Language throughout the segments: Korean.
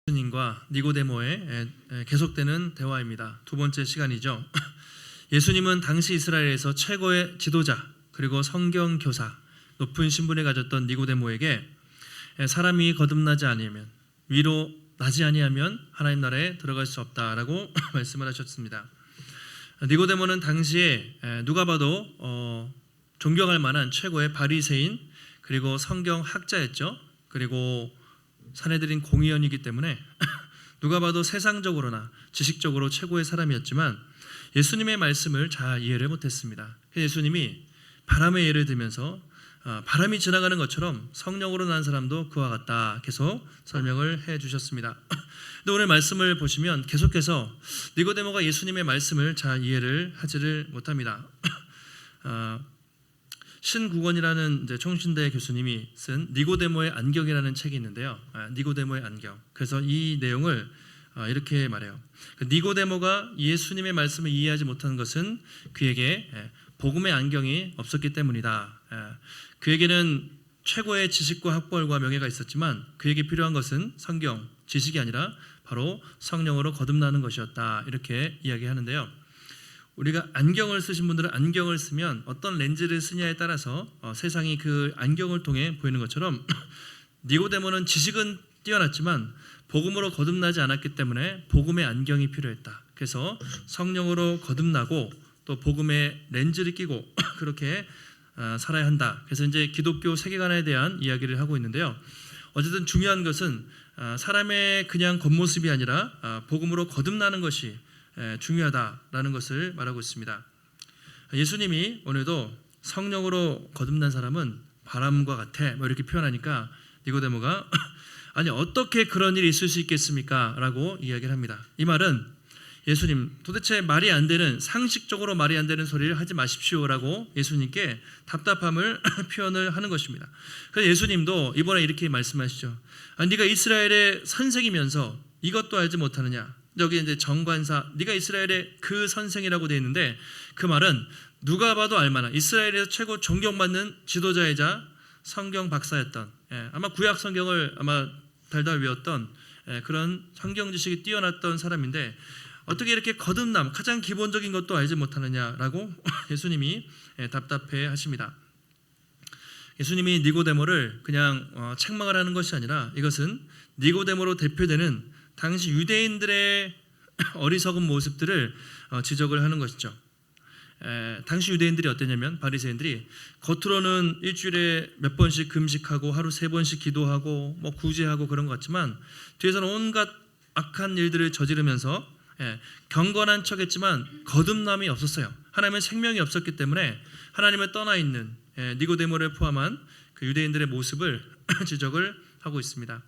예수님과 니고데모의 계속되는 대화입니다. 두 번째 시간이죠. 예수님은 당시 이스라엘에서 최고의 지도자 그리고 성경 교사, 높은 신분을 가졌던 니고데모에게 사람이 거듭나지 아니하면, 위로 나지 아니하면 하나님 나라에 들어갈 수 없다라고 말씀을 하셨습니다. 니고데모는 당시에 누가 봐도 존경할 만한 최고의 바리새인 그리고 성경 학자였죠. 그리고 사내들인 공의원이기 때문에 누가 봐도 세상적으로나 지식적으로 최고의 사람이었지만 예수님의 말씀을 잘 이해를 못했습니다. 예수님이 바람의 예를 들면서 바람이 지나가는 것처럼 성령으로 난 사람도 그와 같다 계속 설명을 해주셨습니다. 근데 오늘 말씀을 보시면 계속해서 니고데모가 예수님의 말씀을 잘 이해를 하지를 못합니다. 신국원이라는 청신대 교수님이 쓴 니고데모의 안경이라는 책이 있는데요. 니고데모의 안경. 그래서 이 내용을 이렇게 말해요. 니고데모가 예수님의 말씀을 이해하지 못한 것은 그에게 복음의 안경이 없었기 때문이다. 그에게는 최고의 지식과 학벌과 명예가 있었지만 그에게 필요한 것은 성경, 지식이 아니라 바로 성령으로 거듭나는 것이었다. 이렇게 이야기하는데요. 우리가 안경을 쓰신 분들은 안경을 쓰면 어떤 렌즈를 쓰냐에 따라서 세상이 그 안경을 통해 보이는 것처럼 니고데모는 지식은 뛰어났지만 복음으로 거듭나지 않았기 때문에 복음의 안경이 필요했다. 그래서 성령으로 거듭나고 또 복음의 렌즈를 끼고 그렇게 살아야 한다. 그래서 이제 기독교 세계관에 대한 이야기를 하고 있는데요. 어쨌든 중요한 것은 사람의 그냥 겉모습이 아니라 복음으로 거듭나는 것이 중요하다라는 것을 말하고 있습니다. 예수님이 오늘도 성령으로 거듭난 사람은 바람과 같아 이렇게 표현하니까 니고데모가 아니 어떻게 그런 일이 있을 수 있겠습니까? 라고 이야기를 합니다. 이 말은 예수님 도대체 말이 안 되는, 상식적으로 말이 안 되는 소리를 하지 마십시오라고 예수님께 답답함을 표현을 하는 것입니다. 그래서 예수님도 이번에 이렇게 말씀하시죠. 네가 이스라엘의 선생이면서 이것도 알지 못하느냐? 여기 이제 정관사, 네가 이스라엘의 그 선생이라고 되어 있는데 그 말은 누가 봐도 알만한 이스라엘에서 최고 존경받는 지도자이자 성경 박사였던, 아마 구약 성경을 아마 달달 외웠던 그런 성경 지식이 뛰어났던 사람인데 어떻게 이렇게 거듭남, 가장 기본적인 것도 알지 못하느냐라고 예수님이 답답해 하십니다. 예수님이 니고데모를 그냥 책망을 하는 것이 아니라 이것은 니고데모로 대표되는 당시 유대인들의 어리석은 모습들을 지적을 하는 것이죠. 당시 유대인들이 어땠냐면 바리새인들이 겉으로는 일주일에 몇 번씩 금식하고 하루 3번씩 기도하고 구제하고 그런 것 같지만 뒤에서는 온갖 악한 일들을 저지르면서 경건한 척했지만 거듭남이 없었어요. 하나님의 생명이 없었기 때문에 하나님을 떠나 있는 니고데모를 포함한 그 유대인들의 모습을 지적을 하고 있습니다.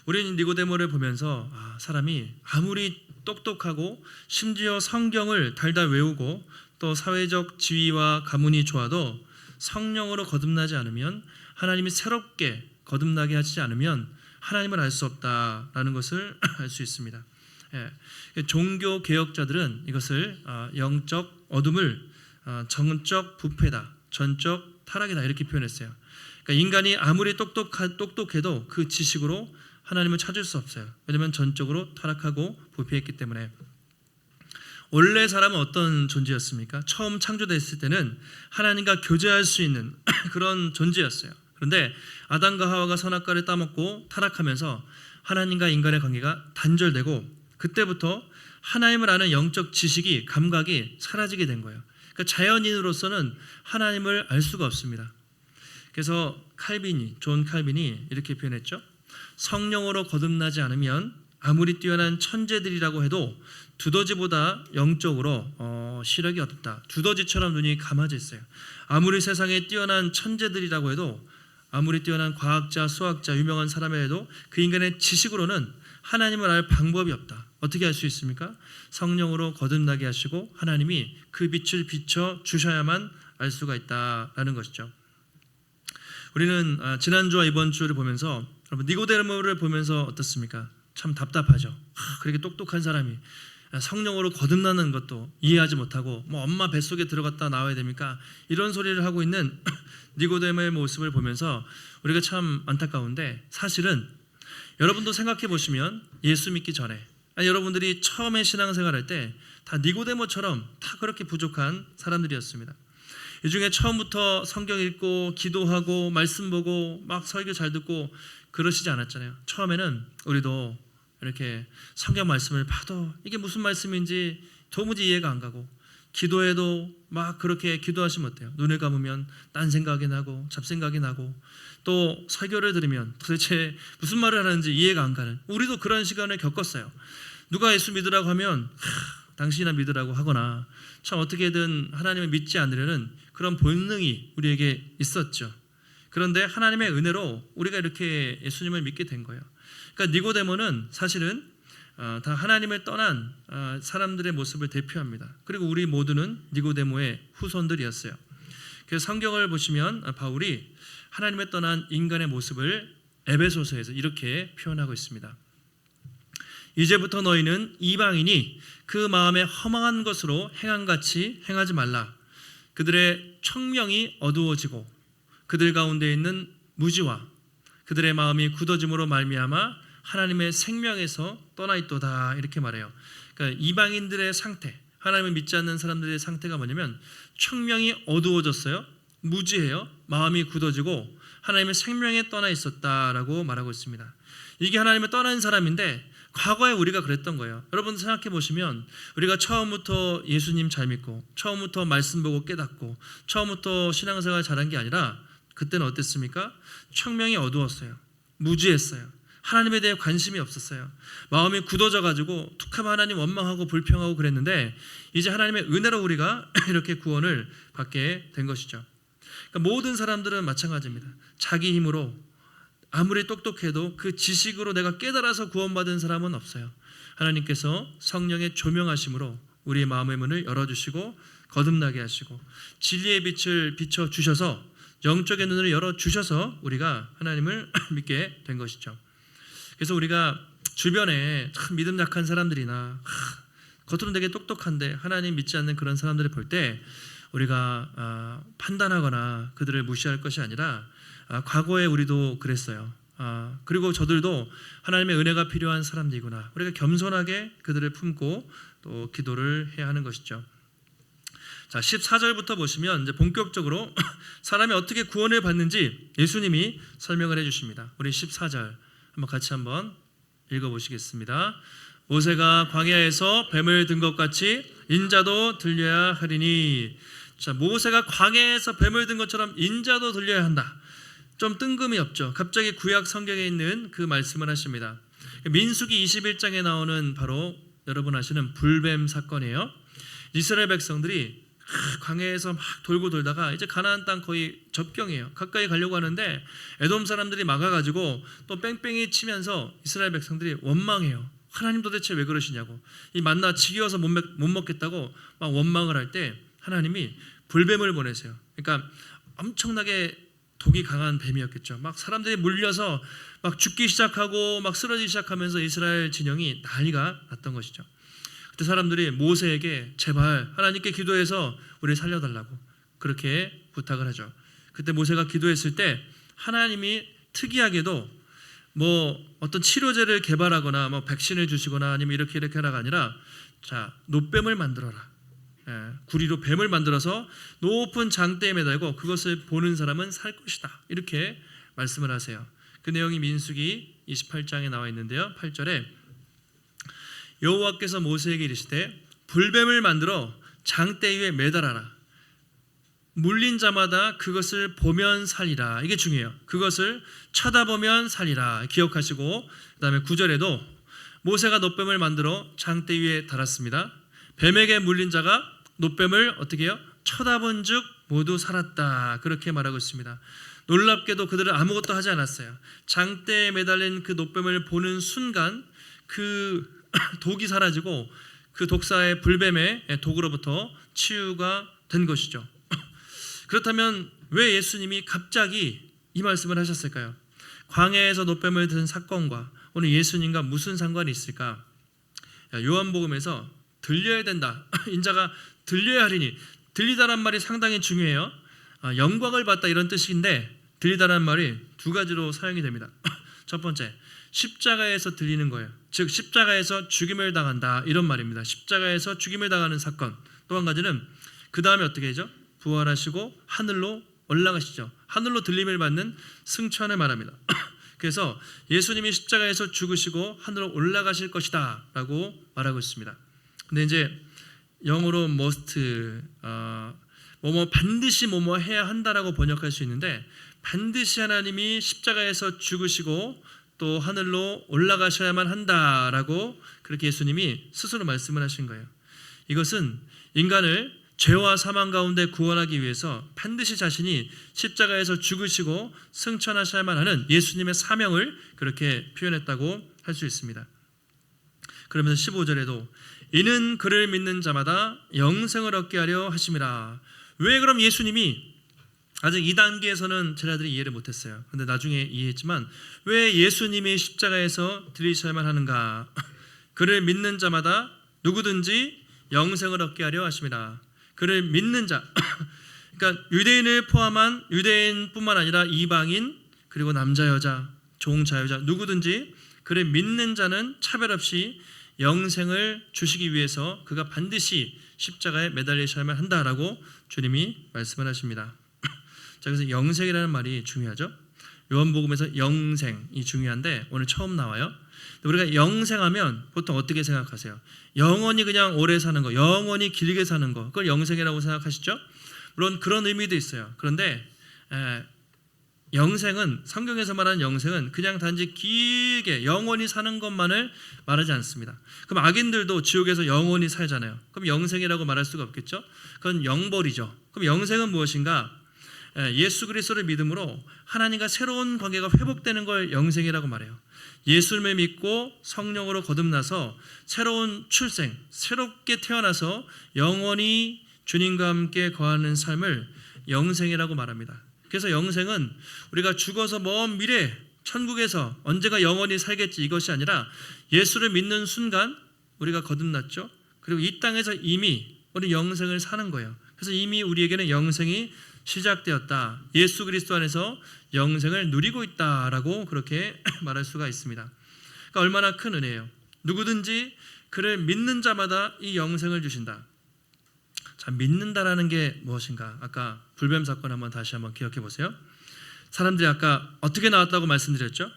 우리는 니고데모를 보면서 사람이 아무리 똑똑하고 심지어 성경을 달달 외우고 또 사회적 지위와 가문이 좋아도 성령으로 거듭나지 않으면, 하나님이 새롭게 거듭나게 하지 않으면 하나님을 알 수 없다라는 것을 알 수 있습니다. 종교 개혁자들은 이것을 영적 어둠을 정적 부패다, 전적 타락이다 이렇게 표현했어요. 그러니까 인간이 아무리 똑똑해도 그 지식으로 하나님을 찾을 수 없어요. 왜냐하면 전적으로 타락하고 부패했기 때문에. 원래 사람은 어떤 존재였습니까? 처음 창조됐을 때는 하나님과 교제할 수 있는 그런 존재였어요. 그런데 아담과 하와가 선악과를 따먹고 타락하면서 하나님과 인간의 관계가 단절되고 그때부터 하나님을 아는 영적 지식이, 감각이 사라지게 된 거예요. 그러니까 자연인으로서는 하나님을 알 수가 없습니다. 그래서 존 칼빈이 이렇게 표현했죠. 성령으로 거듭나지 않으면 아무리 뛰어난 천재들이라고 해도 두더지보다 영적으로 시력이 어둡다. 두더지처럼 눈이 감아져 있어요. 아무리 세상에 뛰어난 천재들이라고 해도, 아무리 뛰어난 과학자, 수학자, 유명한 사람이라 해도 그 인간의 지식으로는 하나님을 알 방법이 없다. 어떻게 알 수 있습니까? 성령으로 거듭나게 하시고 하나님이 그 빛을 비춰 주셔야만 알 수가 있다라는 것이죠. 우리는 지난주와 이번 주를 보면서 여러분 니고데모를 보면서 어떻습니까? 참 답답하죠. 그렇게 똑똑한 사람이 성령으로 거듭나는 것도 이해하지 못하고 엄마 뱃속에 들어갔다 나와야 됩니까? 이런 소리를 하고 있는 니고데모의 모습을 보면서 우리가 참 안타까운데, 사실은 여러분도 생각해 보시면 예수 믿기 전에, 아니, 여러분들이 처음에 신앙생활할 때 다 니고데모처럼 다 그렇게 부족한 사람들이었습니다. 이 중에 처음부터 성경 읽고 기도하고 말씀 보고 막 설교 잘 듣고 그러시지 않았잖아요. 처음에는 우리도 이렇게 성경 말씀을 봐도 이게 무슨 말씀인지 도무지 이해가 안 가고, 기도해도 막 그렇게 기도하시면 어때요? 눈을 감으면 딴 생각이 나고 잡생각이 나고, 또 설교를 들으면 도대체 무슨 말을 하는지 이해가 안 가는, 우리도 그런 시간을 겪었어요. 누가 예수 믿으라고 하면 당신이나 믿으라고 하거나, 참 어떻게든 하나님을 믿지 않으려는 그런 본능이 우리에게 있었죠. 그런데 하나님의 은혜로 우리가 이렇게 예수님을 믿게 된 거예요. 그러니까 니고데모는 사실은 다 하나님을 떠난 사람들의 모습을 대표합니다. 그리고 우리 모두는 니고데모의 후손들이었어요. 그래서 성경을 보시면 바울이 하나님을 떠난 인간의 모습을 에베소서에서 이렇게 표현하고 있습니다. 이제부터 너희는 이방인이 그 마음에 허망한 것으로 행함같이 행하지 말라. 그들의 청명이 어두워지고 그들 가운데 있는 무지와 그들의 마음이 굳어짐으로 말미암아 하나님의 생명에서 떠나 있도다, 이렇게 말해요. 그러니까 이방인들의 상태, 하나님을 믿지 않는 사람들의 상태가 뭐냐면 청명이 어두워졌어요. 무지해요. 마음이 굳어지고 하나님의 생명에 떠나 있었다라고 말하고 있습니다. 이게 하나님을 떠난 사람인데 과거에 우리가 그랬던 거예요. 여러분 생각해 보시면 우리가 처음부터 예수님 잘 믿고 처음부터 말씀 보고 깨닫고 처음부터 신앙생활 잘한 게 아니라 그때는 어땠습니까? 청명이 어두웠어요. 무지했어요. 하나님에 대해 관심이 없었어요. 마음이 굳어져 가지고 툭하면 하나님 원망하고 불평하고 그랬는데 이제 하나님의 은혜로 우리가 이렇게 구원을 받게 된 것이죠. 그러니까 모든 사람들은 마찬가지입니다. 자기 힘으로 아무리 똑똑해도 그 지식으로 내가 깨달아서 구원받은 사람은 없어요. 하나님께서 성령의 조명하심으로 우리의 마음의 문을 열어주시고 거듭나게 하시고 진리의 빛을 비춰주셔서 영적인 눈을 열어주셔서 우리가 하나님을 믿게 된 것이죠. 그래서 우리가 주변에 참 믿음 약한 사람들이나 겉으로는 되게 똑똑한데 하나님 믿지 않는 그런 사람들을 볼 때 우리가 판단하거나 그들을 무시할 것이 아니라 과거에 우리도 그랬어요. 그리고 저들도 하나님의 은혜가 필요한 사람들이구나. 우리가 겸손하게 그들을 품고 또 기도를 해야 하는 것이죠. 자, 14절부터 보시면 이제 본격적으로 사람이 어떻게 구원을 받는지 예수님이 설명을 해주십니다. 우리 14절 같이 한번 읽어보시겠습니다. 모세가 광야에서 뱀을 든 것 같이 인자도 들려야 하리니. 자, 모세가 광야에서 뱀을 든 것처럼 인자도 들려야 한다. 좀 뜬금이 없죠. 갑자기 구약 성경에 있는 그 말씀을 하십니다. 민수기 21장에 나오는 바로 여러분 아시는 불뱀 사건이에요. 이스라엘 백성들이 광야에서 막 돌고 돌다가 이제 가나안 땅 거의 접경이에요. 가까이 가려고 하는데 에돔 사람들이 막아가지고 또 뺑뺑이 치면서 이스라엘 백성들이 원망해요. 하나님 도대체 왜 그러시냐고, 이 만나 지겨워서 못 먹겠다고 막 원망을 할 때 하나님이 불뱀을 보내세요. 그러니까 엄청나게 독이 강한 뱀이었겠죠. 막 사람들이 물려서 막 죽기 시작하고 막 쓰러지기 시작하면서 이스라엘 진영이 난리가 났던 것이죠. 그때 사람들이 모세에게 제발 하나님께 기도해서 우리를 살려달라고 그렇게 부탁을 하죠. 그때 모세가 기도했을 때 하나님이 특이하게도 뭐 어떤 치료제를 개발하거나 뭐 백신을 주시거나 아니면 이렇게 하라가 아니라, 자, 놋뱀을 만들어라. 구리로 뱀을 만들어서 높은 장대에 매달고 그것을 보는 사람은 살 것이다, 이렇게 말씀을 하세요. 그 내용이 민수기 28장에 나와 있는데요. 8절에 여호와께서 모세에게 이르시되 불뱀을 만들어 장대 위에 매달아라. 물린 자마다 그것을 보면 살리라. 이게 중요해요. 그것을 쳐다보면 살리라. 기억하시고, 그 다음에 9절에도 모세가 놋뱀을 만들어 장대 위에 달았습니다. 뱀에게 물린 자가 놋뱀을 어떻게 해요? 쳐다본 즉 모두 살았다. 그렇게 말하고 있습니다. 놀랍게도 그들은 아무것도 하지 않았어요. 장대에 매달린 그 놋뱀을 보는 순간 그 독이 사라지고 그 독사의 불뱀의 독으로부터 치유가 된 것이죠. 그렇다면 왜 예수님이 갑자기 이 말씀을 하셨을까요? 광야에서 놋뱀을 든 사건과 오늘 예수님과 무슨 상관이 있을까? 요한복음에서 들려야 된다, 인자가 들려야 하리니, 들리다란 말이 상당히 중요해요. 영광을 받다 이런 뜻인데 들리다란 말이 두 가지로 사용이 됩니다. 첫 번째, 십자가에서 들리는 거예요. 즉 십자가에서 죽임을 당한다 이런 말입니다. 십자가에서 죽임을 당하는 사건. 또 한 가지는 그 다음에 어떻게 되죠? 부활하시고 하늘로 올라가시죠. 하늘로 들림을 받는 승천을 말합니다. 그래서 예수님이 십자가에서 죽으시고 하늘로 올라가실 것이다 라고 말하고 있습니다. 근데 이제 영어로 must, 반드시 뭐뭐 해야 한다라고 번역할 수 있는데, 반드시 하나님이 십자가에서 죽으시고 또 하늘로 올라가셔야만 한다라고 그렇게 예수님이 스스로 말씀을 하신 거예요. 이것은 인간을 죄와 사망 가운데 구원하기 위해서 반드시 자신이 십자가에서 죽으시고 승천하셔야만 하는 예수님의 사명을 그렇게 표현했다고 할 수 있습니다. 그러면서 15절에도 이는 그를 믿는 자마다 영생을 얻게 하려 하심이라. 왜 그럼 예수님이, 아직 이 단계에서는 제자들이 이해를 못했어요. 그런데 나중에 이해했지만 왜 예수님이 십자가에서 들리셔야만 하는가? 그를 믿는 자마다 누구든지 영생을 얻게 하려 하심이라. 그를 믿는 자, 그러니까 유대인을 포함한 유대인뿐만 아니라 이방인, 그리고 남자 여자, 종 자유자, 누구든지 그를 믿는 자는 차별 없이 영생을 주시기 위해서 그가 반드시 십자가에 매달리셔야만 한다라고 주님이 말씀을 하십니다. 자, 그래서 영생이라는 말이 중요하죠. 요한복음에서 영생이 중요한데 오늘 처음 나와요. 우리가 영생하면 보통 어떻게 생각하세요? 영원히 그냥 오래 사는 거, 영원히 길게 사는 거, 그걸 영생이라고 생각하시죠? 물론 그런 의미도 있어요. 그런데 영생은, 성경에서 말하는 영생은 그냥 단지 길게 영원히 사는 것만을 말하지 않습니다. 그럼 악인들도 지옥에서 영원히 살잖아요. 그럼 영생이라고 말할 수가 없겠죠? 그건 영벌이죠. 그럼 영생은 무엇인가? 예수 그리스도를 믿음으로 하나님과 새로운 관계가 회복되는 걸 영생이라고 말해요. 예수님을 믿고 성령으로 거듭나서 새로운 출생, 새롭게 태어나서 영원히 주님과 함께 거하는 삶을 영생이라고 말합니다. 그래서 영생은 우리가 죽어서 먼 미래 천국에서 언제가 영원히 살겠지 이것이 아니라 예수를 믿는 순간 우리가 거듭났죠. 그리고 이 땅에서 이미 우리 영생을 사는 거예요. 그래서 이미 우리에게는 영생이 시작되었다. 예수 그리스도 안에서 영생을 누리고 있다라고 그렇게 말할 수가 있습니다. 그러니까 얼마나 큰 은혜예요. 누구든지 그를 믿는 자마다 이 영생을 주신다. 자, 믿는다라는 게 무엇인가? 아까 불뱀 사건 다시 한번 기억해 보세요. 사람들이 아까 어떻게 나왔다고 말씀드렸죠?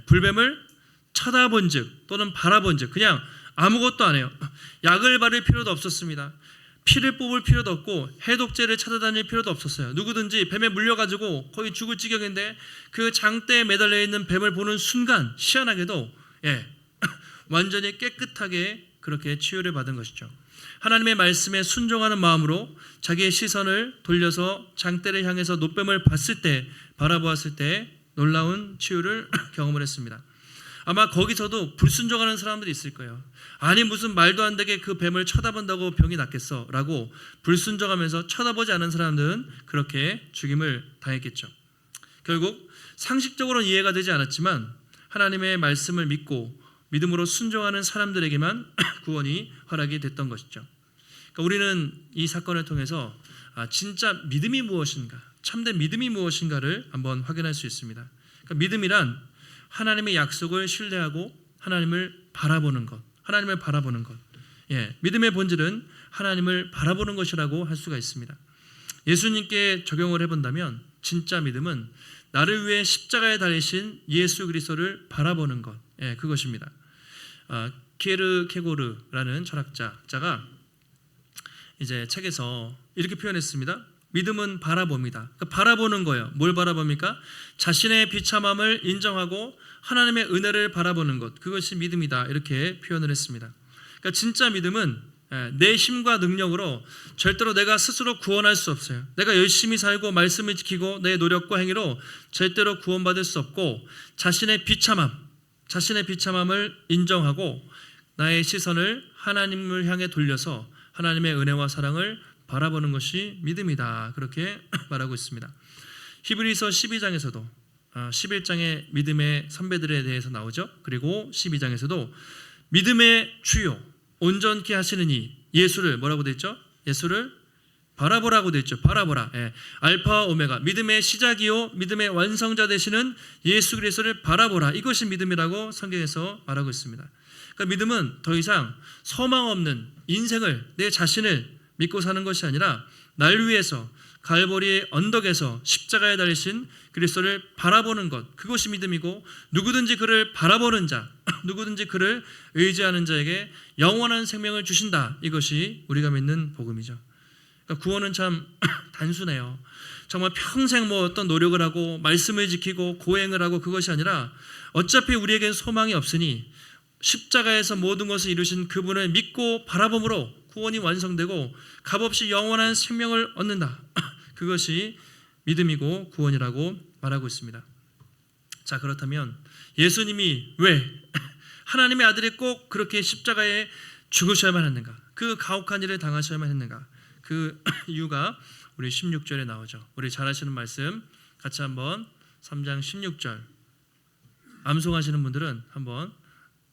불뱀을 쳐다본즉 또는 바라본즉 그냥 아무것도 안 해요. 약을 바를 필요도 없었습니다. 피를 뽑을 필요도 없고 해독제를 찾아다닐 필요도 없었어요. 누구든지 뱀에 물려가지고 거의 죽을 지경인데 그 장대에 매달려 있는 뱀을 보는 순간 희한하게도 완전히 깨끗하게 그렇게 치유를 받은 것이죠. 하나님의 말씀에 순종하는 마음으로 자기의 시선을 돌려서 장대를 향해서 노뱀을 봤을 때, 바라보았을 때 놀라운 치유를 경험을 했습니다. 아마 거기서도 불순종하는 사람들이 있을 거예요. 아니 무슨 말도 안 되게 그 뱀을 쳐다본다고 병이 낫겠어 라고 불순종하면서 쳐다보지 않은 사람들은 그렇게 죽임을 당했겠죠. 결국 상식적으로는 이해가 되지 않았지만 하나님의 말씀을 믿고 믿음으로 순종하는 사람들에게만 구원이 허락이 됐던 것이죠. 그러니까 우리는 이 사건을 통해서 진짜 믿음이 무엇인가, 참된 믿음이 무엇인가를 한번 확인할 수 있습니다. 그러니까 믿음이란 하나님의 약속을 신뢰하고 하나님을 바라보는 것, 하나님을 바라보는 것. 믿음의 본질은 하나님을 바라보는 것이라고 할 수가 있습니다. 예수님께 적용을 해본다면 진짜 믿음은 나를 위해 십자가에 달리신 예수 그리스도를 바라보는 것, 그것입니다. 키에르케고르라는 철학자가 이제 책에서 이렇게 표현했습니다. 믿음은 바라봅니다. 그러니까 바라보는 거예요. 뭘 바라봅니까? 자신의 비참함을 인정하고 하나님의 은혜를 바라보는 것, 그것이 믿음이다 이렇게 표현을 했습니다. 그러니까 진짜 믿음은 내 힘과 능력으로 절대로 내가 스스로 구원할 수 없어요. 내가 열심히 살고 말씀을 지키고 내 노력과 행위로 절대로 구원받을 수 없고 자신의 비참함을 인정하고 나의 시선을 하나님을 향해 돌려서 하나님의 은혜와 사랑을 바라보는 것이 믿음이다 그렇게 말하고 있습니다. 히브리서 12장에서도 11장의 믿음의 선배들에 대해서 나오죠. 그리고 12장에서도 믿음의 주요 온전케 하시는 이 예수를 뭐라고 되어 있죠? 예수를 바라보라고 되어 있죠. 바라보라. 예. 알파와 오메가, 믿음의 시작이요 믿음의 완성자 되시는 예수 그리스도를 바라보라. 이것이 믿음이라고 성경에서 말하고 있습니다. 그러니까 믿음은 더 이상 소망 없는 인생을, 내 자신을 믿고 사는 것이 아니라 날 위해서 갈보리의 언덕에서 십자가에 달리신 그리스도를 바라보는 것, 그것이 믿음이고, 누구든지 그를 바라보는 자, 누구든지 그를 의지하는 자에게 영원한 생명을 주신다. 이것이 우리가 믿는 복음이죠. 그러니까 구원은 참 단순해요. 정말 평생 뭐 어떤 노력을 하고 말씀을 지키고 고행을 하고 그것이 아니라 어차피 우리에겐 소망이 없으니 십자가에서 모든 것을 이루신 그분을 믿고 바라봄으로 구원이 완성되고 값없이 영원한 생명을 얻는다. 그것이 믿음이고 구원이라고 말하고 있습니다. 자, 그렇다면 예수님이 왜 하나님의 아들이 꼭 그렇게 십자가에 죽으셔야만 했는가? 그 가혹한 일을 당하셔야만 했는가? 그 이유가 우리 16절에 나오죠. 우리 잘 아시는 말씀 같이 한번 3장 16절 암송하시는 분들은 한번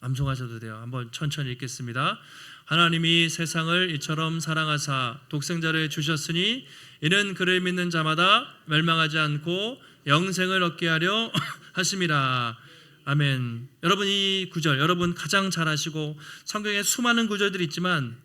암송하셔도 돼요. 한번 천천히 읽겠습니다. 하나님이 세상을 이처럼 사랑하사 독생자를 주셨으니 이는 그를 믿는 자마다 멸망하지 않고 영생을 얻게 하려 하심이라. 아멘. 여러분, 이 구절 여러분 가장 잘 아시고 성경에 수많은 구절들이 있지만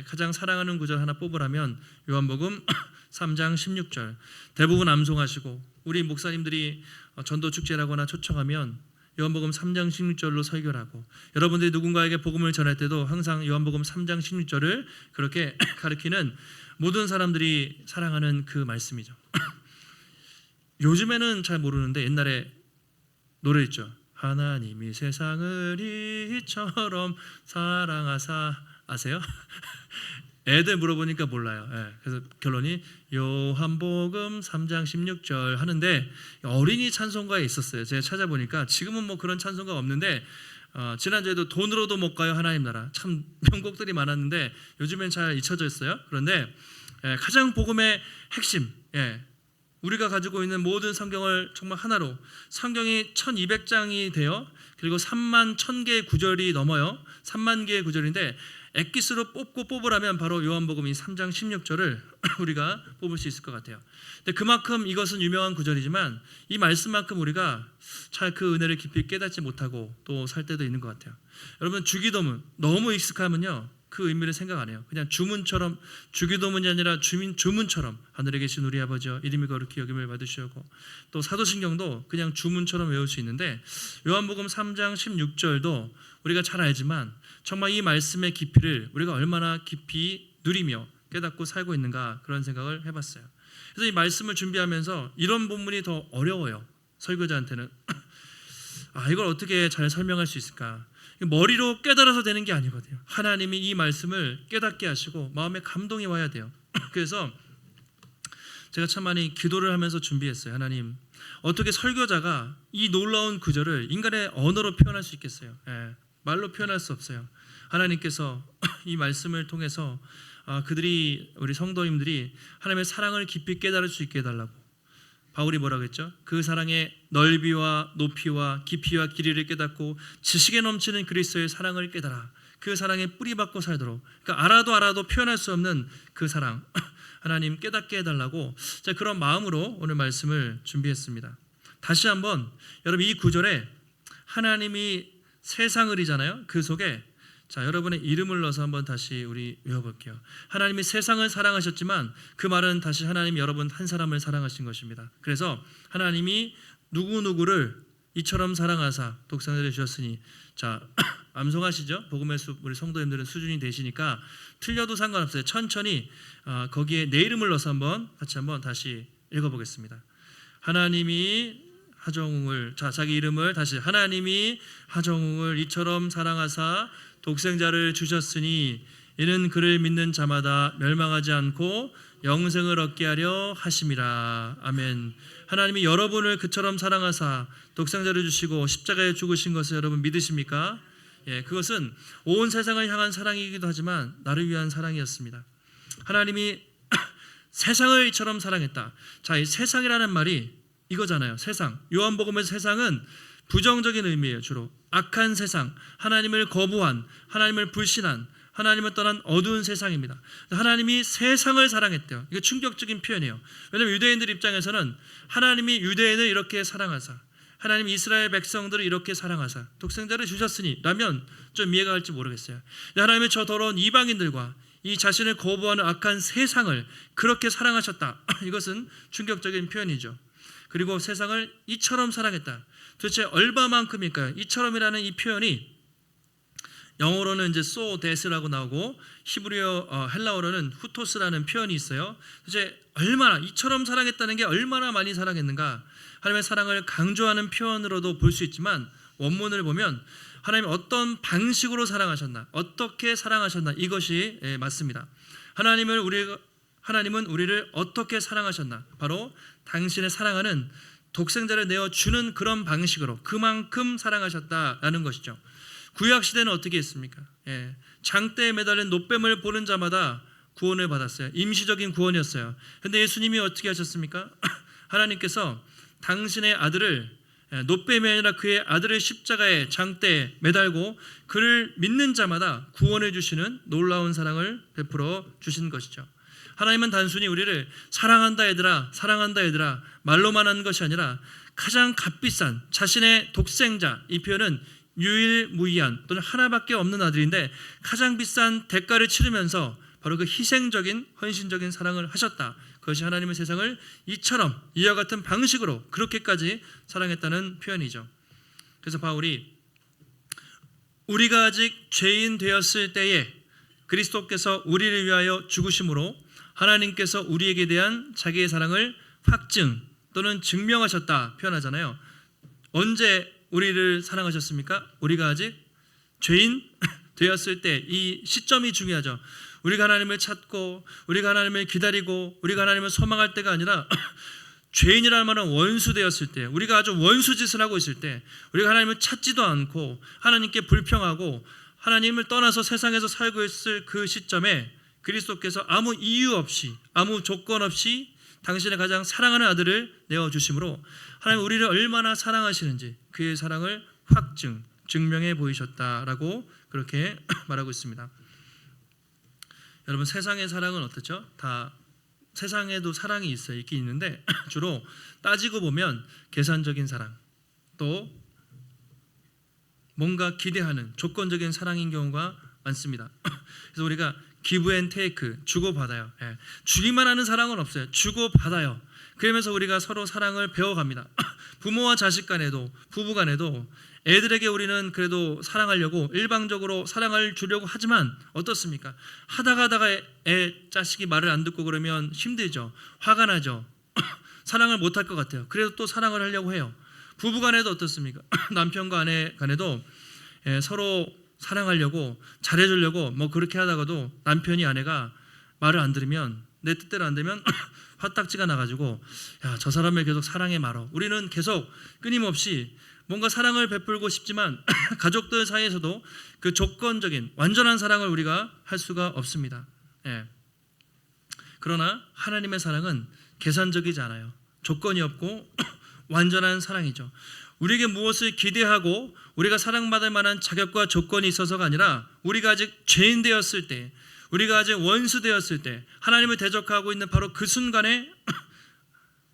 가장 사랑하는 구절 하나 뽑으라면 요한복음 3장 16절 대부분 암송하시고, 우리 목사님들이 전도축제라거나 초청하면 요한복음 3장 16절로 설교를 하고, 여러분들이 누군가에게 복음을 전할 때도 항상 요한복음 3장 16절을 그렇게 가르치는 모든 사람들이 사랑하는 그 말씀이죠. 요즘에는 잘 모르는데 옛날에 노래 있죠. 하나님이 세상을 이처럼 사랑하사. 아세요? 애들 물어보니까 몰라요. 그래서 결론이 요한복음 3장 16절 하는데 어린이 찬송가에 있었어요. 제가 찾아보니까 지금은 뭐 그런 찬송가가 없는데 지난주에도 돈으로도 못 가요 하나님 나라, 참 명곡들이 많았는데 요즘엔 잘 잊혀져 있어요. 그런데 가장 복음의 핵심, 우리가 가지고 있는 모든 성경을 정말 하나로, 성경이 1200장이 돼요. 그리고 3만 1000개의 구절이 넘어요. 3만 개의 구절인데 엑기스로 뽑으라면 바로 요한복음 3장 16절을 우리가 뽑을 수 있을 것 같아요. 근데 그만큼 이것은 유명한 구절이지만 이 말씀만큼 우리가 잘 그 은혜를 깊이 깨닫지 못하고 또 살 때도 있는 것 같아요. 여러분, 주기도문 너무 익숙하면요 그 의미를 생각 안 해요. 그냥 주문처럼, 주기도문이 아니라 주문처럼 하늘에 계신 우리 아버지여 이름이 거룩히 여김을 받으시오고, 또 사도신경도 그냥 주문처럼 외울 수 있는데 요한복음 3장 16절도 우리가 잘 알지만 정말 이 말씀의 깊이를 우리가 얼마나 깊이 누리며 깨닫고 살고 있는가, 그런 생각을 해봤어요. 그래서 이 말씀을 준비하면서 이런 본문이 더 어려워요. 설교자한테는 이걸 어떻게 잘 설명할 수 있을까? 머리로 깨달아서 되는 게 아니거든요. 하나님이 이 말씀을 깨닫게 하시고 마음에 감동이 와야 돼요. 그래서 제가 참 많이 기도를 하면서 준비했어요. 하나님, 어떻게 설교자가 이 놀라운 구절을 인간의 언어로 표현할 수 있겠어요? 말로 표현할 수 없어요. 하나님께서 이 말씀을 통해서 그들이, 우리 성도님들이 하나님의 사랑을 깊이 깨달을 수 있게 해달라고. 바울이 뭐라고 했죠? 그 사랑의 넓이와 높이와 깊이와 길이를 깨닫고 지식에 넘치는 그리스도의 사랑을 깨달아 그 사랑에 뿌리박고 살도록. 그러니까 알아도 표현할 수 없는 그 사랑 하나님 깨닫게 해달라고. 자, 그런 마음으로 오늘 말씀을 준비했습니다. 다시 한번 여러분, 이 구절에 하나님이 세상을이잖아요. 그 속에 자, 여러분의 이름을 넣어서 한번 다시 우리 외워볼게요. 하나님이 세상을 사랑하셨지만 그 말은 다시 하나님이 여러분 한 사람을 사랑하신 것입니다. 그래서 하나님이 누구누구를 이처럼 사랑하사 독생자를 주셨으니, 자, 암송하시죠? 복음의 숲, 우리 성도님들은 수준이 되시니까 틀려도 상관없어요. 천천히 거기에 내 이름을 넣어서 같이 한번 다시 읽어보겠습니다. 하나님이 하정웅을, 자기 이름을 다시, 하나님이 하정웅을 이처럼 사랑하사 독생자를 주셨으니 이는 그를 믿는 자마다 멸망하지 않고 영생을 얻게 하려 하심이라. 아멘. 하나님이 여러분을 그처럼 사랑하사 독생자를 주시고 십자가에 죽으신 것을 여러분 믿으십니까? 그것은 온 세상을 향한 사랑이기도 하지만 나를 위한 사랑이었습니다. 하나님이 세상을 이처럼 사랑했다. 자, 이 세상이라는 말이 이거잖아요. 세상. 요한복음의 세상은 부정적인 의미예요. 주로 악한 세상, 하나님을 거부한, 하나님을 불신한, 하나님을 떠난 어두운 세상입니다. 하나님이 세상을 사랑했대요. 이거 충격적인 표현이에요. 왜냐하면 유대인들 입장에서는 하나님이 유대인을 이렇게 사랑하사, 하나님 이스라엘 백성들을 이렇게 사랑하사 독생자를 주셨으니 라면 좀 이해가 갈지 모르겠어요. 하나님이 저 더러운 이방인들과 이 자신을 거부하는 악한 세상을 그렇게 사랑하셨다. 이것은 충격적인 표현이죠. 그리고 세상을 이처럼 사랑했다. 도대체 얼마만큼일까요? 이처럼이라는 이 표현이 영어로는 이제 so that라고 나오고 히브리어 헬라어로는 후토스라는 표현이 있어요. 도대체 얼마나 이처럼 사랑했다는 게 얼마나 많이 사랑했는가? 하나님의 사랑을 강조하는 표현으로도 볼 수 있지만 원문을 보면 하나님이 어떤 방식으로 사랑하셨나, 어떻게 사랑하셨나 이것이 맞습니다. 하나님은 우리를 어떻게 사랑하셨나? 바로 당신의 사랑하는 독생자를 내어주는 그런 방식으로 그만큼 사랑하셨다라는 것이죠. 구약 시대는 어떻게 했습니까? 장대에 매달린 노뱀을 보는 자마다 구원을 받았어요. 임시적인 구원이었어요. 그런데 예수님이 어떻게 하셨습니까? 하나님께서 당신의 아들을, 노뱀이 아니라 그의 아들을 십자가에 장대에 매달고 그를 믿는 자마다 구원해 주시는 놀라운 사랑을 베풀어 주신 것이죠. 하나님은 단순히 우리를 사랑한다 얘들아, 사랑한다 얘들아 말로만 하는 것이 아니라 가장 값비싼 자신의 독생자, 이 표현은 유일무이한 또는 하나밖에 없는 아들인데 가장 비싼 대가를 치르면서 바로 그 희생적인 헌신적인 사랑을 하셨다. 그것이 하나님의 세상을 이처럼 이와 같은 방식으로 그렇게까지 사랑했다는 표현이죠. 그래서 바울이 우리가 아직 죄인 되었을 때에 그리스도께서 우리를 위하여 죽으심으로 하나님께서 우리에게 대한 자기의 사랑을 확증 또는 증명하셨다 표현하잖아요. 언제 우리를 사랑하셨습니까? 우리가 아직 죄인 되었을 때, 이 시점이 중요하죠. 우리가 하나님을 찾고 우리가 하나님을 기다리고 우리가 하나님을 소망할 때가 아니라 죄인이라는 말은 원수 되었을 때, 우리가 아주 원수 짓을 하고 있을 때, 우리가 하나님을 찾지도 않고 하나님께 불평하고 하나님을 떠나서 세상에서 살고 있을 그 시점에 그리스도께서 아무 이유 없이, 아무 조건 없이 당신의 가장 사랑하는 아들을 내어주심으로 하나님 우리를 얼마나 사랑하시는지 그의 사랑을 확증, 증명해 보이셨다라고 그렇게 말하고 있습니다. 여러분, 세상의 사랑은 어떻죠? 다 세상에도 사랑이 있긴 있는데 주로 따지고 보면 계산적인 사랑, 또 뭔가 기대하는 조건적인 사랑인 경우가 많습니다. 그래서 우리가 give and take, 주고받아요. 주기만 하는 사랑은 없어요. 주고받아요. 그러면서 우리가 서로 사랑을 배워갑니다. 부모와 자식 간에도, 부부 간에도 애들에게 우리는 그래도 사랑하려고 일방적으로 사랑을 주려고 하지만 어떻습니까? 하다가 자식이 말을 안 듣고 그러면 힘들죠. 화가 나죠. 사랑을 못할 것 같아요. 그래도 또 사랑을 하려고 해요. 부부 간에도 어떻습니까? 남편과 아내 간에도 서로 사랑하려고 잘해주려고 뭐 그렇게 하다가도 남편이 아내가 말을 안 들으면, 내 뜻대로 안 되면 화딱지가 나가지고 야, 저 사람을 계속 사랑해 말어. 우리는 계속 끊임없이 뭔가 사랑을 베풀고 싶지만 가족들 사이에서도 그 조건적인 완전한 사랑을 우리가 할 수가 없습니다. 그러나 하나님의 사랑은 계산적이지 않아요. 조건이 없고 완전한 사랑이죠. 우리에게 무엇을 기대하고 우리가 사랑받을 만한 자격과 조건이 있어서가 아니라 우리가 아직 죄인 되었을 때, 우리가 아직 원수 되었을 때 하나님을 대적하고 있는 바로 그 순간에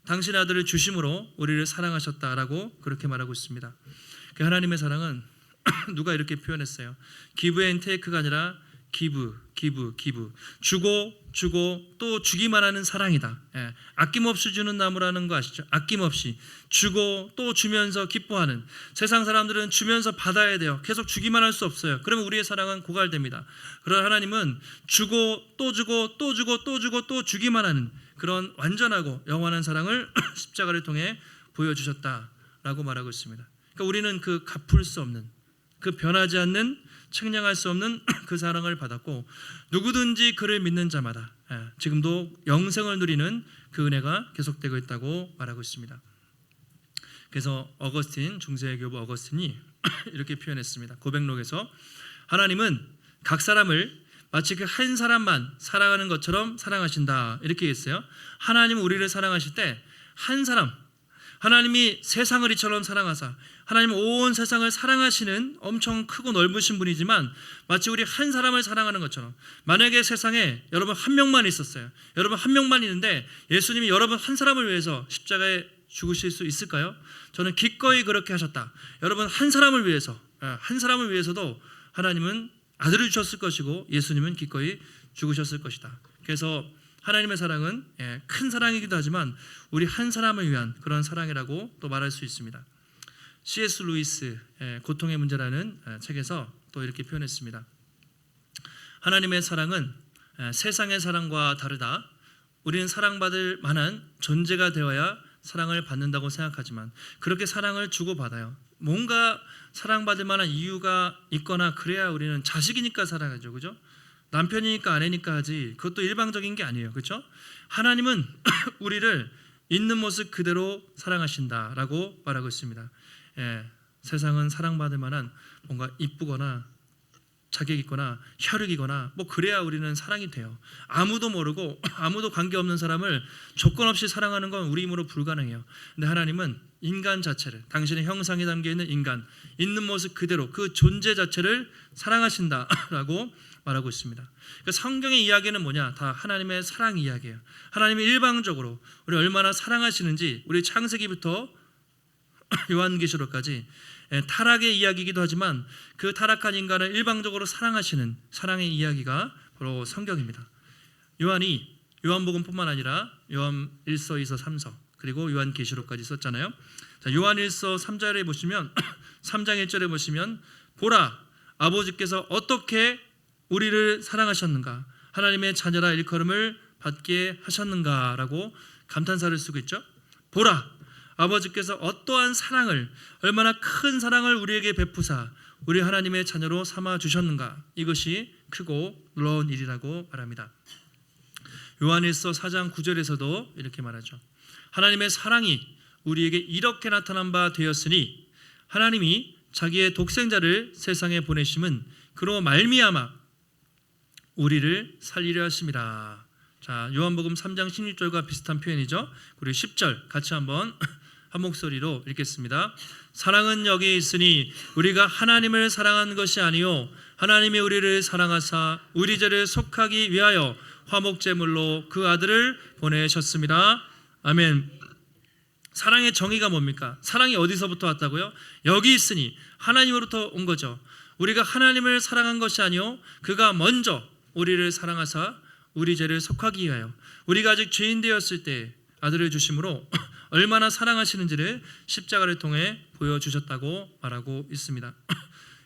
당신의 아들을 주심으로 우리를 사랑하셨다라고 그렇게 말하고 있습니다. 그 하나님의 사랑은 누가 이렇게 표현했어요. give and take가 아니라 give. 주고 또 주기만 하는 사랑이다. 아낌없이 주는 나무라는 거 아시죠? 아낌없이 주고 또 주면서 기뻐하는. 세상 사람들은 주면서 받아야 돼요. 계속 주기만 할 수 없어요. 그러면 우리의 사랑은 고갈됩니다. 그러나 하나님은 주고 또 주고 또 주고 또 주고 또 주기만 하는 그런 완전하고 영원한 사랑을 십자가를 통해 보여주셨다라고 말하고 있습니다. 그러니까 우리는 그 갚을 수 없는, 그 변하지 않는, 측량할 수 없는 그 사랑을 받았고 누구든지 그를 믿는 자마다 지금도 영생을 누리는 그 은혜가 계속되고 있다고 말하고 있습니다. 그래서 어거스틴, 중세의 교부 어거스틴이 이렇게 표현했습니다. 고백록에서 하나님은 각 사람을 마치 그 한 사람만 사랑하는 것처럼 사랑하신다 이렇게 했어요. 하나님은 우리를 사랑하실 때 한 사람, 하나님이 세상을 이처럼 사랑하사, 하나님은 온 세상을 사랑하시는 엄청 크고 넓으신 분이지만 마치 우리 한 사람을 사랑하는 것처럼, 만약에 세상에 여러분 한 명만 있었어요. 여러분 한 명만 있는데 예수님이 여러분 한 사람을 위해서 십자가에 죽으실 수 있을까요? 저는 기꺼이 그렇게 하셨다. 여러분 한 사람을 위해서, 한 사람을 위해서도 하나님은 아들을 주셨을 것이고 예수님은 기꺼이 죽으셨을 것이다. 그래서 하나님의 사랑은 큰 사랑이기도 하지만 우리 한 사람을 위한 그런 사랑이라고 또 말할 수 있습니다. C.S. 루이스 고통의 문제라는 책에서 또 이렇게 표현했습니다. 하나님의 사랑은 세상의 사랑과 다르다. 우리는 사랑받을 만한 존재가 되어야 사랑을 받는다고 생각하지만 그렇게 사랑을 주고받아요. 뭔가 사랑받을 만한 이유가 있거나 그래야 우리는 자식이니까 사랑하죠. 그죠? 남편이니까 아내니까 하지, 그것도 일방적인 게 아니에요. 그렇죠? 하나님은 우리를 있는 모습 그대로 사랑하신다라고 말하고 있습니다. 세상은 사랑받을 만한 뭔가 이쁘거나 자격 있거나 혈육이거나 뭐 그래야 우리는 사랑이 돼요. 아무도 모르고 아무도 관계없는 사람을 조건 없이 사랑하는 건 우리 힘으로 불가능해요. 근데 하나님은 인간 자체를, 당신의 형상에 담겨있는 인간, 있는 모습 그대로 그 존재 자체를 사랑하신다라고 말하고 있습니다. 그러니까 성경의 이야기는 뭐냐? 다 하나님의 사랑 이야기예요. 하나님이 일방적으로 우리 얼마나 사랑하시는지 우리 창세기부터 요한계시록까지 타락의 이야기이기도 하지만 그 타락한 인간을 일방적으로 사랑하시는 사랑의 이야기가 바로 성경입니다. 요한이 요한복음뿐만 아니라 요한 1서, 2서, 3서 그리고 요한계시록까지 썼잖아요. 자, 요한 1서 3절에 보시면 3장 1절에 보시면 보라 아버지께서 어떻게 우리를 사랑하셨는가, 하나님의 자녀라 일컬음을 받게 하셨는가라고 감탄사를 쓰고 있죠. 보라 아버지께서 어떠한 사랑을, 얼마나 큰 사랑을 우리에게 베푸사 우리 하나님의 자녀로 삼아 주셨는가, 이것이 크고 놀라운 일이라고 말합니다. 요한일서 4장 9절에서도 이렇게 말하죠. 하나님의 사랑이 우리에게 이렇게 나타난 바 되었으니 하나님이 자기의 독생자를 세상에 보내심은 그로 말미암아 우리를 살리려 하심이라. 자, 요한복음 3장 16절과 비슷한 표현이죠. 그리고 10절 같이 한번 한 목소리로 읽겠습니다. 사랑은 여기 있으니 우리가 하나님을 사랑한 것이 아니요 하나님이 우리를 사랑하사 우리 죄를 속하기 위하여 화목제물로 그 아들을 보내셨습니다. 아멘. 사랑의 정의가 뭡니까? 사랑이 어디서부터 왔다고요? 여기 있으니 하나님으로부터 온 거죠. 우리가 하나님을 사랑한 것이 아니요 그가 먼저 우리를 사랑하사 우리 죄를 속하기 위하여, 우리가 아직 죄인 되었을 때 아들을 주심으로 얼마나 사랑하시는지를 십자가를 통해 보여주셨다고 말하고 있습니다.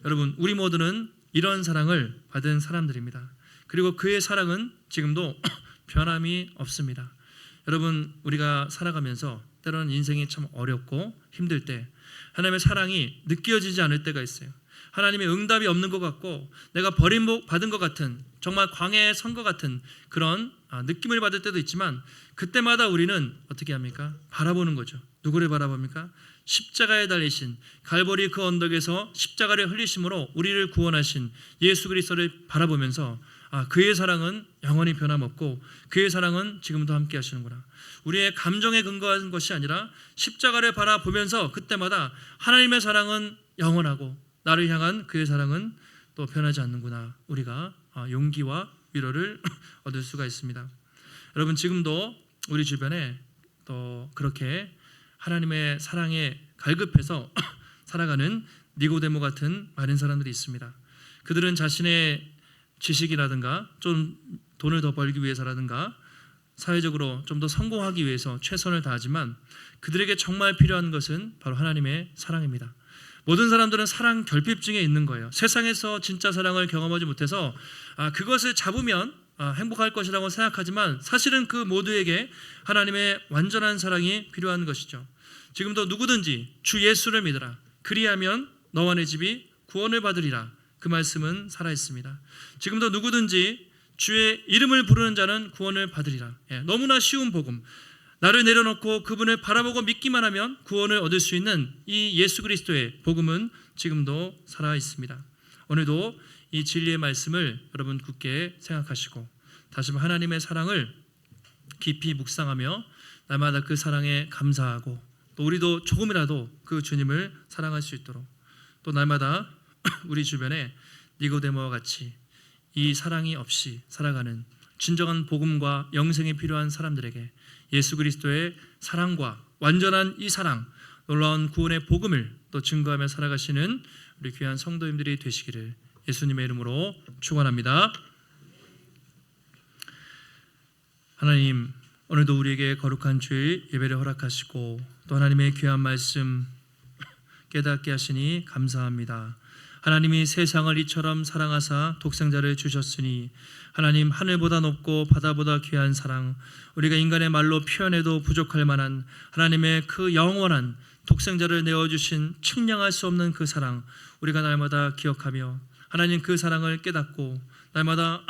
여러분, 우리 모두는 이런 사랑을 받은 사람들입니다. 그리고 그의 사랑은 지금도 변함이 없습니다. 여러분, 우리가 살아가면서 때로는 인생이 참 어렵고 힘들 때 하나님의 사랑이 느껴지지 않을 때가 있어요. 하나님의 응답이 없는 것 같고 내가 버림받은 것 같은, 정말 광야에 선 것 같은 그런 느낌을 받을 때도 있지만 그때마다 우리는 어떻게 합니까? 바라보는 거죠. 누구를 바라봅니까? 십자가에 달리신, 갈보리 그 언덕에서 십자가를 흘리심으로 우리를 구원하신 예수 그리스도를 바라보면서 그의 사랑은 영원히 변함없고 그의 사랑은 지금도 함께 하시는구나. 우리의 감정에 근거한 것이 아니라 십자가를 바라보면서 그때마다 하나님의 사랑은 영원하고 나를 향한 그의 사랑은 또 변하지 않는구나. 우리가 용기와 위로를 얻을 수가 있습니다. 여러분, 지금도 우리 주변에 또 그렇게 하나님의 사랑에 갈급해서 살아가는 니고데모 같은 많은 사람들이 있습니다. 그들은 자신의 지식이라든가 좀 돈을 더 벌기 위해서라든가 사회적으로 좀 더 성공하기 위해서 최선을 다하지만 그들에게 정말 필요한 것은 바로 하나님의 사랑입니다. 모든 사람들은 사랑 결핍증에 있는 거예요. 세상에서 진짜 사랑을 경험하지 못해서 그것을 잡으면 행복할 것이라고 생각하지만 사실은 그 모두에게 하나님의 완전한 사랑이 필요한 것이죠. 지금도 누구든지 주 예수를 믿으라. 그리하면 너와 내 집이 구원을 받으리라. 그 말씀은 살아있습니다. 지금도 누구든지 주의 이름을 부르는 자는 구원을 받으리라. 너무나 쉬운 복음. 나를 내려놓고 그분을 바라보고 믿기만 하면 구원을 얻을 수 있는 이 예수 그리스도의 복음은 지금도 살아있습니다. 오늘도 이 진리의 말씀을 여러분 굳게 생각하시고 다시 한번 하나님의 사랑을 깊이 묵상하며 날마다 그 사랑에 감사하고 또 우리도 조금이라도 그 주님을 사랑할 수 있도록, 또 날마다 우리 주변에 니고데모와 같이 이 사랑이 없이 살아가는 진정한 복음과 영생이 필요한 사람들에게 예수 그리스도의 사랑과 완전한 이 사랑, 놀라운 구원의 복음을 또 증거하며 살아가시는 우리 귀한 성도님들이 되시기를 예수님의 이름으로 축원합니다. 하나님, 오늘도 우리에게 거룩한 주일 예배를 허락하시고 또 하나님의 귀한 말씀 깨닫게 하시니 감사합니다. 하나님이 세상을 이처럼 사랑하사 독생자를 주셨으니 하나님, 하늘보다 높고 바다보다 귀한 사랑, 우리가 인간의 말로 표현해도 부족할 만한 하나님의 그 영원한 독생자를 내어주신 측량할 수 없는 그 사랑, 우리가 날마다 기억하며 하나님 그 사랑을 깨닫고 날마다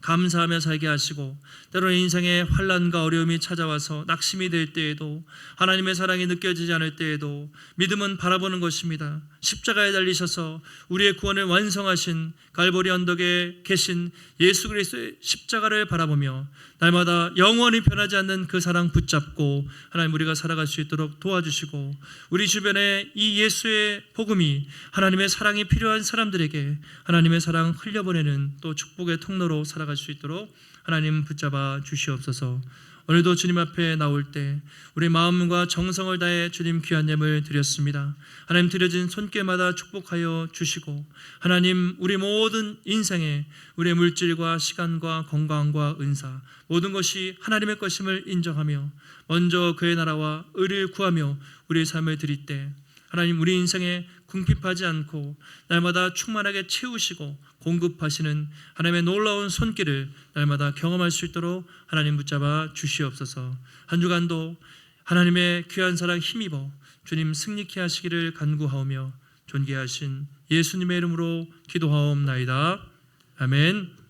감사하며 살게 하시고, 때로는 인생의 환난과 어려움이 찾아와서 낙심이 될 때에도 하나님의 사랑이 느껴지지 않을 때에도 믿음은 바라보는 것입니다. 십자가에 달리셔서 우리의 구원을 완성하신 갈보리 언덕에 계신 예수 그리스도의 십자가를 바라보며 날마다 영원히 변하지 않는 그 사랑 붙잡고 하나님 우리가 살아갈 수 있도록 도와주시고, 우리 주변에 이 예수의 복음이 하나님의 사랑이 필요한 사람들에게 하나님의 사랑 흘려보내는 또 축복의 통로로 살아갈 수 있도록 하나님 붙잡아 주시옵소서. 오늘도 주님 앞에 나올 때 우리 마음과 정성을 다해 주님 귀한 예물 드렸습니다. 하나님, 드려진 손길마다 축복하여 주시고 하나님, 우리 모든 인생에 우리의 물질과 시간과 건강과 은사 모든 것이 하나님의 것임을 인정하며 먼저 그의 나라와 의를 구하며 우리의 삶을 드릴 때 하나님, 우리 인생에 궁핍하지 않고 날마다 충만하게 채우시고 공급하시는 하나님의 놀라운 손길을 날마다 경험할 수 있도록 하나님 붙잡아 주시옵소서. 한 주간도 하나님의 귀한 사랑 힘입어 주님 승리케 하시기를 간구하오며 존귀하신 예수님의 이름으로 기도하옵나이다. 아멘.